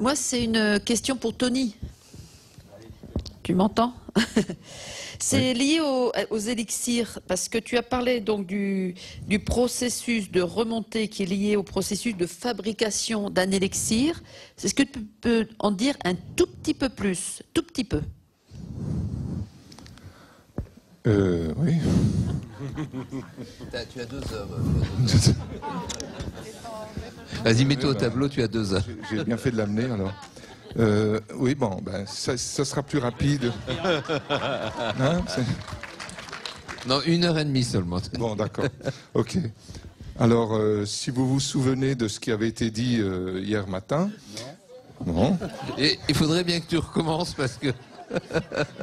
Moi, c'est une question pour Tony. Tu m'entends? C'est lié aux élixirs, parce que tu as parlé donc du processus de remontée qui est lié au processus de fabrication d'un élixir. Est-ce que tu peux en dire un tout petit peu plus? Tout petit peu. Oui. Tu as 2 heures. Vas-y, mets-toi au tableau, tu as 2 heures. J'ai bien fait de l'amener alors. Oui, bon, ben, ça sera plus rapide. Hein, non, 1h30 seulement. Bon, d'accord. Ok. Alors, si vous vous souvenez de ce qui avait été dit hier matin. Non. Et il faudrait bien que tu recommences parce que.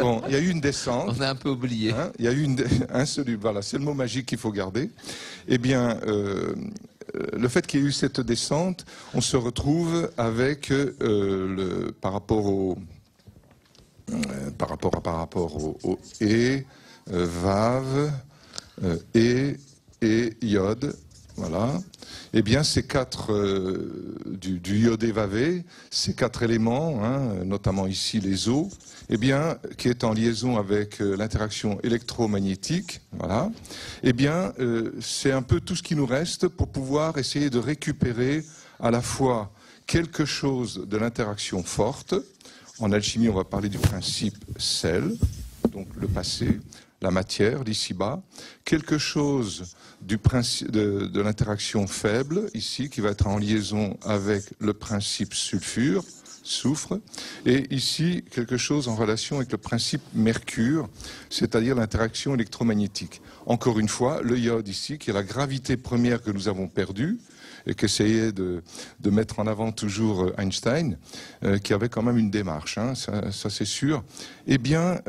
Bon, il y a eu une descente. On a un peu oublié. Hein, il y a eu insoluble. Voilà, c'est le mot magique qu'il faut garder. Eh bien, le fait qu'il y ait eu cette descente, on se retrouve avec par rapport au et, vav, et iode. Voilà. Eh bien, ces quatre du iodé vavé, ces 4 éléments, hein, notamment ici les eaux, eh bien, qui est en liaison avec l'interaction électromagnétique, voilà. Eh bien, c'est un peu tout ce qui nous reste pour pouvoir essayer de récupérer à la fois quelque chose de l'interaction forte. En alchimie, on va parler du principe sel, donc le passé, la matière, l'ici-bas, quelque chose du principe de l'interaction faible, ici, qui va être en liaison avec le principe sulfure, soufre, et ici, quelque chose en relation avec le principe mercure, c'est-à-dire l'interaction électromagnétique. Encore une fois, le iode ici, qui est la gravité première que nous avons perdue, et qu'essayait de mettre en avant toujours Einstein, qui avait quand même une démarche, hein, ça c'est sûr, eh bien...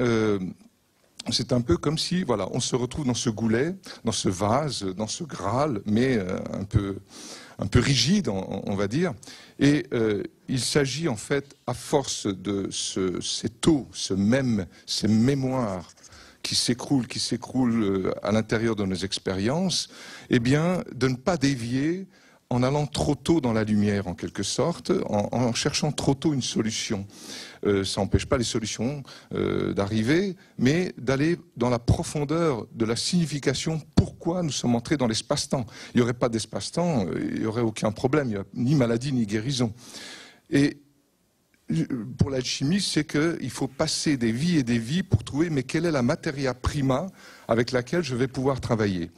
c'est un peu comme si, voilà, on se retrouve dans ce goulet, dans ce vase, dans ce Graal, mais un peu rigide, on va dire. Et il s'agit en fait, à force de cette eau, ces mémoires qui s'écroulent à l'intérieur de nos expériences, eh bien, de ne pas dévier en allant trop tôt dans la lumière, en quelque sorte, en cherchant trop tôt une solution. Ça n'empêche pas les solutions d'arriver, mais d'aller dans la profondeur de la signification pourquoi nous sommes entrés dans l'espace-temps. Il n'y aurait pas d'espace-temps, il n'y aurait aucun problème, il n'y a ni maladie ni guérison. Et pour l'alchimie, c'est qu'il faut passer des vies et des vies pour trouver mais quelle est la materia prima avec laquelle je vais pouvoir travailler.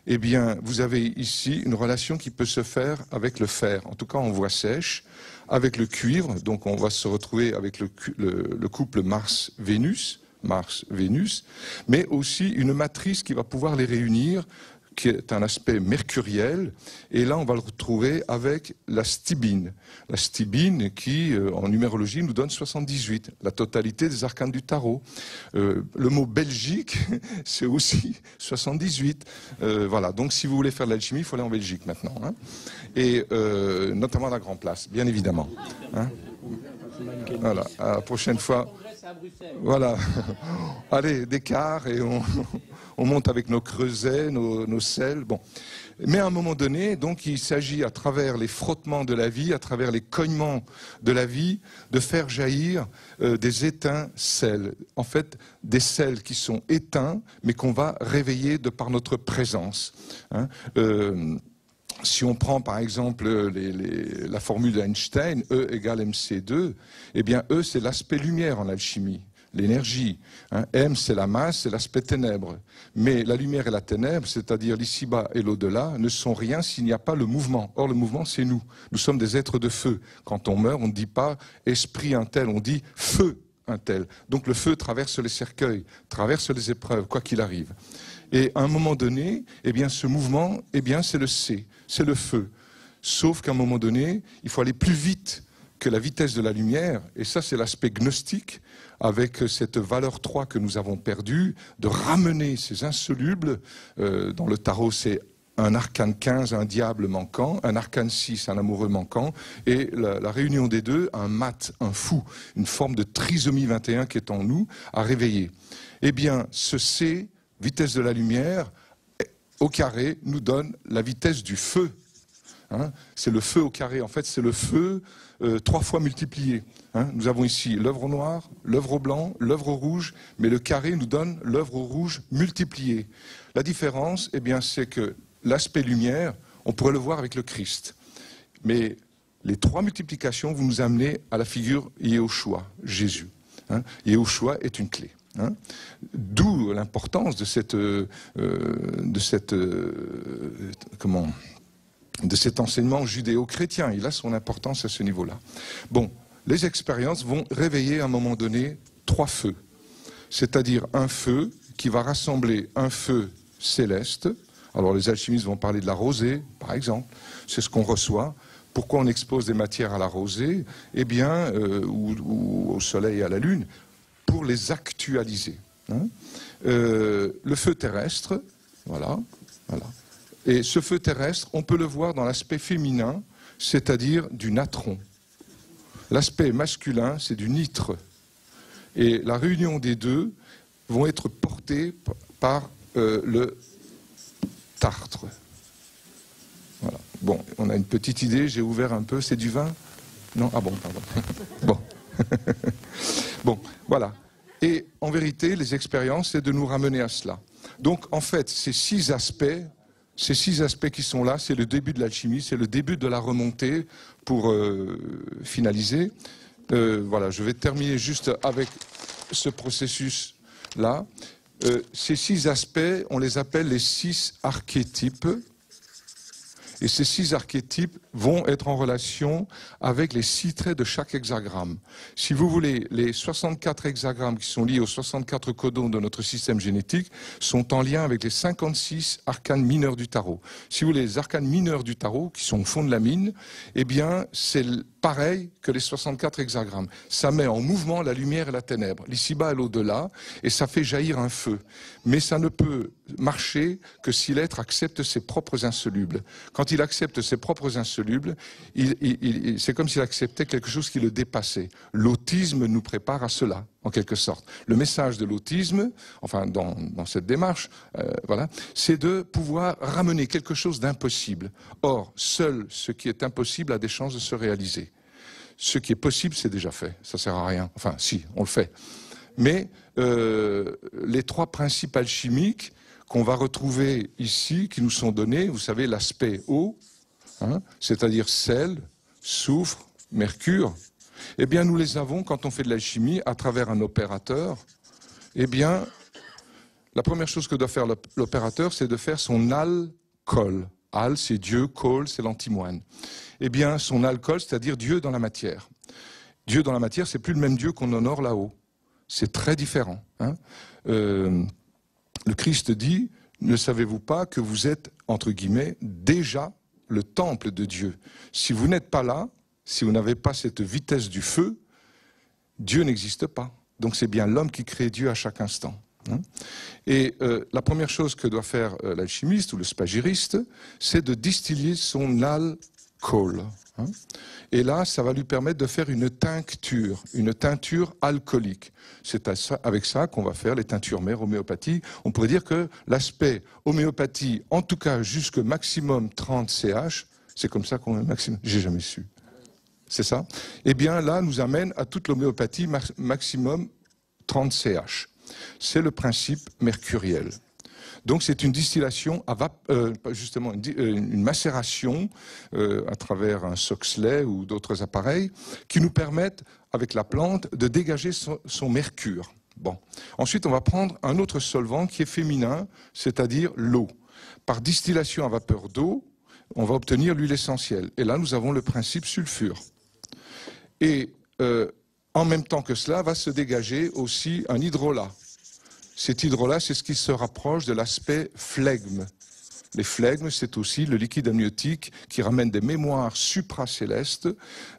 Eh bien, vous avez ici une relation qui peut se faire avec le fer, en tout cas en voie sèche, avec le cuivre, donc on va se retrouver avec le couple Mars-Vénus, mais aussi une matrice qui va pouvoir les réunir, qui est un aspect mercuriel, et là on va le retrouver avec la stibine. La stibine qui, en numérologie, nous donne 78, la totalité des arcanes du tarot. Le mot Belgique, c'est aussi 78. Voilà, donc si vous voulez faire de l'alchimie, il faut aller en Belgique maintenant. Hein. Et notamment à la Grand Place, bien évidemment. Hein. Voilà, à la prochaine fois. Voilà. Allez, des quarts et on monte avec nos creusets, nos sels. Bon. Mais à un moment donné, donc, il s'agit, à travers les frottements de la vie, à travers les cognements de la vie, de faire jaillir des éteints sels. En fait, des sels qui sont éteints, mais qu'on va réveiller de par notre présence. Hein. Si on prend par exemple la formule d'Einstein, E égale mc2, eh bien E c'est l'aspect lumière en alchimie, l'énergie. Hein. M c'est la masse, c'est l'aspect ténèbres. Mais la lumière et la ténèbre, c'est-à-dire l'ici-bas et l'au-delà, ne sont rien s'il n'y a pas le mouvement. Or le mouvement c'est nous. Nous sommes des êtres de feu. Quand on meurt, on ne dit pas esprit un tel, on dit feu un tel. Donc le feu traverse les cercueils, traverse les épreuves, quoi qu'il arrive. Et à un moment donné, eh bien, ce mouvement, eh bien, c'est le C, c'est le feu. Sauf qu'à un moment donné, il faut aller plus vite que la vitesse de la lumière. Et ça, c'est l'aspect gnostique, avec cette valeur 3 que nous avons perdue, de ramener ces insolubles. Dans le tarot, c'est un arcane 15, un diable manquant, un arcane 6, un amoureux manquant, et la réunion des deux, un mat, un fou, une forme de trisomie 21 qui est en nous, à réveiller. Eh bien, ce C, vitesse de la lumière, au carré, nous donne la vitesse du feu. hein. C'est le feu au carré. En fait, c'est le feu 3 fois multiplié. Hein. Nous avons ici l'œuvre au noir, l'œuvre au blanc, l'œuvre au rouge, mais le carré nous donne l'œuvre au rouge multipliée. La différence, eh bien, c'est que l'aspect lumière, on pourrait le voir avec le Christ. Mais les 3 multiplications vont nous amener à la figure Yehoshua, Jésus. Hein. Yehoshua est une clé. Hein. D'où l'importance de cet enseignement judéo-chrétien. Il a son importance à ce niveau-là. Bon, les expériences vont réveiller à un moment donné 3 feux. C'est-à-dire un feu qui va rassembler un feu céleste. Alors les alchimistes vont parler de la rosée, par exemple. C'est ce qu'on reçoit. Pourquoi on expose des matières à la rosée? Eh bien, ou au soleil et à la lune, pour les actualiser. Hein. Le feu terrestre, voilà. Et ce feu terrestre, on peut le voir dans l'aspect féminin, c'est-à-dire du natron. L'aspect masculin, c'est du nitre. Et la réunion des deux vont être portées par le tartre. Voilà. Bon, on a une petite idée, j'ai ouvert un peu, c'est du vin? Non? Ah bon, pardon. Bon. Bon, voilà. Et en vérité, les expériences, c'est de nous ramener à cela. Donc, en fait, ces 6 aspects qui sont là, c'est le début de l'alchimie, c'est le début de la remontée pour finaliser. Voilà, je vais terminer juste avec ce processus-là. Ces 6 aspects, on les appelle les 6 archétypes. Et ces 6 archétypes vont être en relation avec les 6 traits de chaque hexagramme. Si vous voulez, les 64 hexagrammes qui sont liés aux 64 codons de notre système génétique sont en lien avec les 56 arcanes mineurs du tarot. Si vous voulez, les arcanes mineurs du tarot, qui sont au fond de la mine, eh bien, c'est pareil que les 64 hexagrammes. Ça met en mouvement la lumière et la ténèbre, l'ici-bas et l'au-delà, et ça fait jaillir un feu. Mais ça ne peut marcher que si l'être accepte ses propres insolubles. Quand il accepte ses propres insolubles, c'est comme s'il acceptait quelque chose qui le dépassait. L'autisme nous prépare à cela, en quelque sorte. Le message de l'autisme, enfin dans cette démarche, voilà, c'est de pouvoir ramener quelque chose d'impossible. Or, seul ce qui est impossible a des chances de se réaliser. Ce qui est possible, c'est déjà fait. Ça sert à rien. Enfin, si, on le fait. Mais les 3 principes alchimiques qu'on va retrouver ici, qui nous sont donnés, vous savez, l'aspect eau, hein, c'est-à-dire sel, soufre, mercure, eh bien, nous les avons quand on fait de l'alchimie à travers un opérateur. Eh bien, la première chose que doit faire l'opérateur, c'est de faire son alcool. Al, c'est Dieu, col, c'est l'antimoine. Eh bien, son alcool, c'est-à-dire Dieu dans la matière. Dieu dans la matière, c'est plus le même Dieu qu'on honore là-haut. C'est très différent. Hein. Le Christ dit, ne savez-vous pas que vous êtes, entre guillemets, déjà le temple de Dieu? Si vous n'êtes pas là, si vous n'avez pas cette vitesse du feu, Dieu n'existe pas. Donc c'est bien l'homme qui crée Dieu à chaque instant. Hein. Et la première chose que doit faire l'alchimiste ou le spagyriste, c'est de distiller son alcool. Hein. Et là, ça va lui permettre de faire une teinture alcoolique. C'est avec ça qu'on va faire les teintures mères homéopathie. On pourrait dire que l'aspect homéopathie, en tout cas jusque maximum 30 CH, c'est comme ça qu'on met maximum. J'ai jamais su. C'est ça? Eh bien là, nous amène à toute l'homéopathie maximum 30 CH. C'est le principe mercuriel. Donc c'est une distillation, justement une macération à travers un Soxhlet ou d'autres appareils qui nous permettent, avec la plante, de dégager son mercure. Bon. Ensuite, on va prendre un autre solvant qui est féminin, c'est-à-dire l'eau. Par distillation à vapeur d'eau, on va obtenir l'huile essentielle. Et là, nous avons le principe sulfure. Et en même temps que cela, va se dégager aussi un hydrolat. Cet hydrolat, c'est ce qui se rapproche de l'aspect flegme. Les flegmes, c'est aussi le liquide amniotique qui ramène des mémoires supracélestes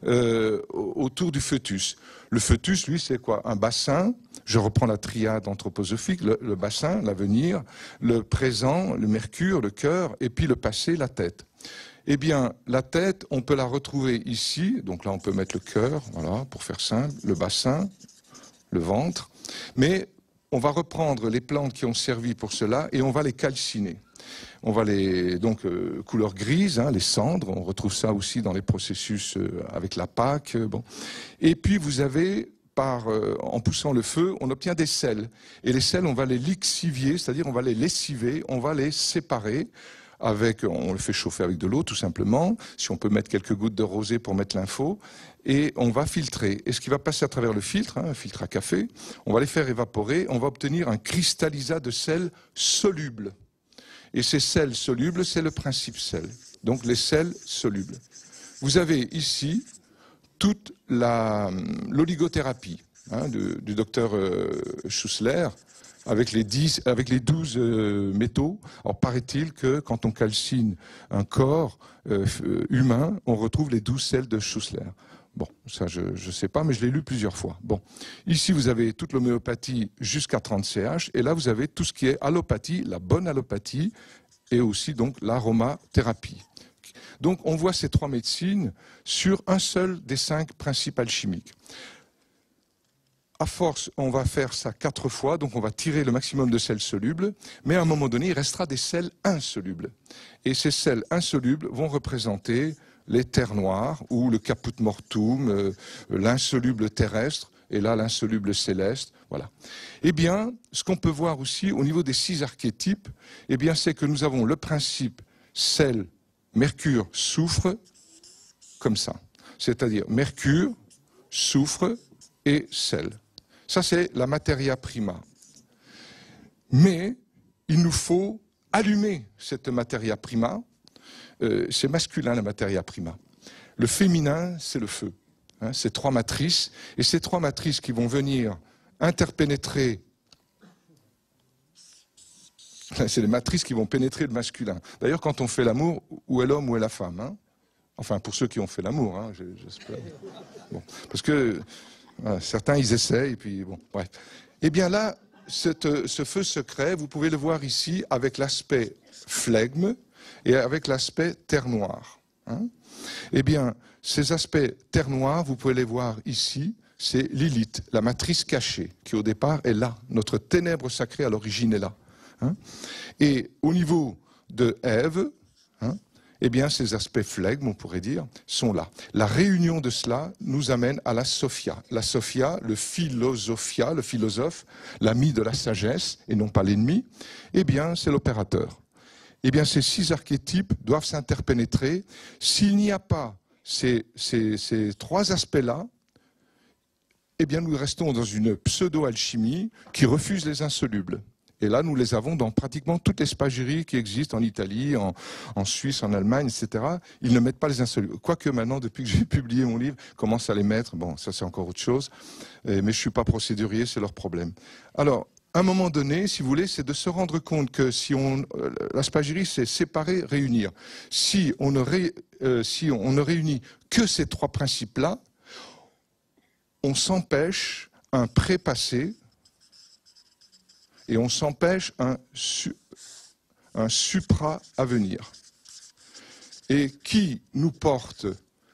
autour du fœtus. Le fœtus, lui, c'est quoi? Un bassin. Je reprends la triade anthroposophique, le bassin, l'avenir, le présent, le mercure, le cœur, et puis le passé, la tête. Eh bien, la tête, on peut la retrouver ici. Donc là, on peut mettre le cœur, voilà, pour faire simple, le bassin, le ventre. Mais on va reprendre les plantes qui ont servi pour cela et on va les calciner. On va les, donc, couleur grise, hein, les cendres, on retrouve ça aussi dans les processus avec la Pâque. Bon. Et puis vous avez, en poussant le feu, on obtient des sels. Et les sels, on va les lixivier, c'est-à-dire on va les lessiver, on va les séparer. On le fait chauffer avec de l'eau tout simplement, si on peut mettre quelques gouttes de rosée pour mettre l'info, et on va filtrer. Et ce qui va passer à travers le filtre, hein, un filtre à café, on va les faire évaporer, on va obtenir un cristallisat de sel soluble. Et ces sels solubles, c'est le principe sel. Donc les sels solubles. Vous avez ici toute l'oligothérapie hein, du docteur Schussler, avec les 12 métaux. Alors paraît-il que quand on calcine un corps humain, on retrouve les 12 sels de Schussler. Bon, ça je ne sais pas, mais je l'ai lu plusieurs fois. Bon, ici vous avez toute l'homéopathie jusqu'à 30 CH, et là vous avez tout ce qui est allopathie, la bonne allopathie, et aussi donc l'aromathérapie. Donc on voit ces trois médecines sur un seul des 5 principes alchimiques. À force, on va faire ça 4 fois, donc on va tirer le maximum de sels solubles, mais à un moment donné, il restera des sels insolubles. Et ces sels insolubles vont représenter les terres noires, ou le caput mortuum, l'insoluble terrestre, et là l'insoluble céleste, voilà. Eh bien, ce qu'on peut voir aussi au niveau des 6 archétypes, eh bien, c'est que nous avons le principe sel, mercure, soufre, comme ça. C'est-à-dire mercure, soufre et sel. Ça, c'est la materia prima. Mais il nous faut allumer cette materia prima. C'est masculin, la materia prima. Le féminin, c'est le feu. Hein, c'est 3 matrices. Et ces 3 matrices qui vont venir interpénétrer, c'est les matrices qui vont pénétrer le masculin. D'ailleurs, quand on fait l'amour, où est l'homme, où est la femme hein? Enfin, pour ceux qui ont fait l'amour, hein, j'espère. Bon, parce que... Voilà, certains, ils essayent, et puis bon, bref. Eh bien là, ce feu secret, vous pouvez le voir ici avec l'aspect flegme et avec l'aspect terre noire. Hein. Eh bien, ces aspects terre noire, vous pouvez les voir ici, c'est Lilith, la matrice cachée, qui au départ est là. Notre ténèbre sacrée à l'origine est là. Hein. Et au niveau de Ève, hein, eh bien, ces aspects flegmes, on pourrait dire, sont là. La réunion de cela nous amène à la Sophia. La Sophia, le philosophia, le philosophe, l'ami de la sagesse, et non pas l'ennemi, eh bien, c'est l'opérateur. Eh bien, ces 6 archétypes doivent s'interpénétrer. S'il n'y a pas ces 3 aspects-là, eh bien, nous restons dans une pseudo-alchimie qui refuse les insolubles. Et là, nous les avons dans pratiquement toutes les spagyries qui existent en Italie, en Suisse, en Allemagne, etc. Ils ne mettent pas les insolubles. Quoique maintenant, depuis que j'ai publié mon livre, ils commencent à les mettre. Bon, ça c'est encore autre chose. Mais je ne suis pas procédurier, c'est leur problème. Alors, à un moment donné, si vous voulez, c'est de se rendre compte que si la spagyrie, c'est séparer, réunir. Si on ne réunit que ces 3 principes-là, on s'empêche un pré-passé, et on s'empêche un supra à venir. Et qui nous porte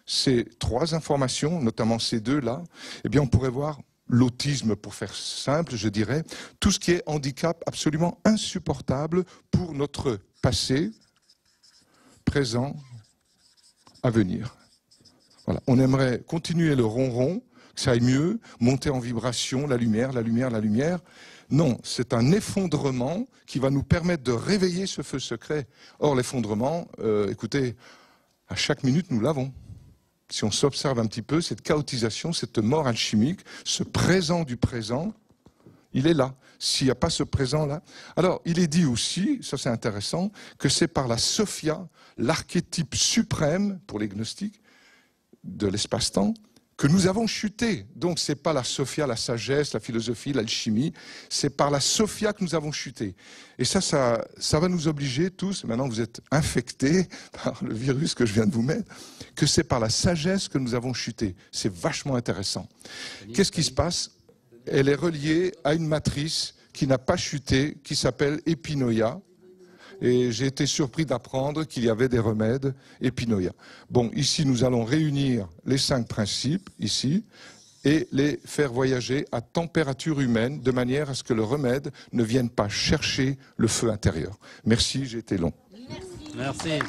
ces 3 informations, notamment ces 2-là, eh bien on pourrait voir l'autisme, pour faire simple, je dirais, tout ce qui est handicap absolument insupportable pour notre passé, présent, à venir. Voilà. On aimerait continuer le ronron, que ça aille mieux, monter en vibration, la lumière, la lumière, la lumière. Non, c'est un effondrement qui va nous permettre de réveiller ce feu secret. Or, l'effondrement, écoutez, à chaque minute, nous l'avons. Si on s'observe un petit peu, cette chaotisation, cette mort alchimique, ce présent du présent, il est là. S'il n'y a pas ce présent-là... Alors, il est dit aussi, ça c'est intéressant, que c'est par la Sophia, l'archétype suprême, pour les gnostiques, de l'espace-temps, que nous avons chuté. Donc, ce n'est pas la Sophia, la sagesse, la philosophie, l'alchimie, c'est par la Sophia que nous avons chuté. Et ça va nous obliger tous, maintenant vous êtes infectés par le virus que je viens de vous mettre, que c'est par la sagesse que nous avons chuté. C'est vachement intéressant. Qu'est-ce qui se passe? Elle est reliée à une matrice qui n'a pas chuté, qui s'appelle Epinoia. Et j'ai été surpris d'apprendre qu'il y avait des remèdes Epinoia. Bon, ici, nous allons réunir les 5 principes, ici. et les faire voyager à température humaine de manière à ce que le remède ne vienne pas chercher le feu intérieur. Merci, j'ai été long. Merci.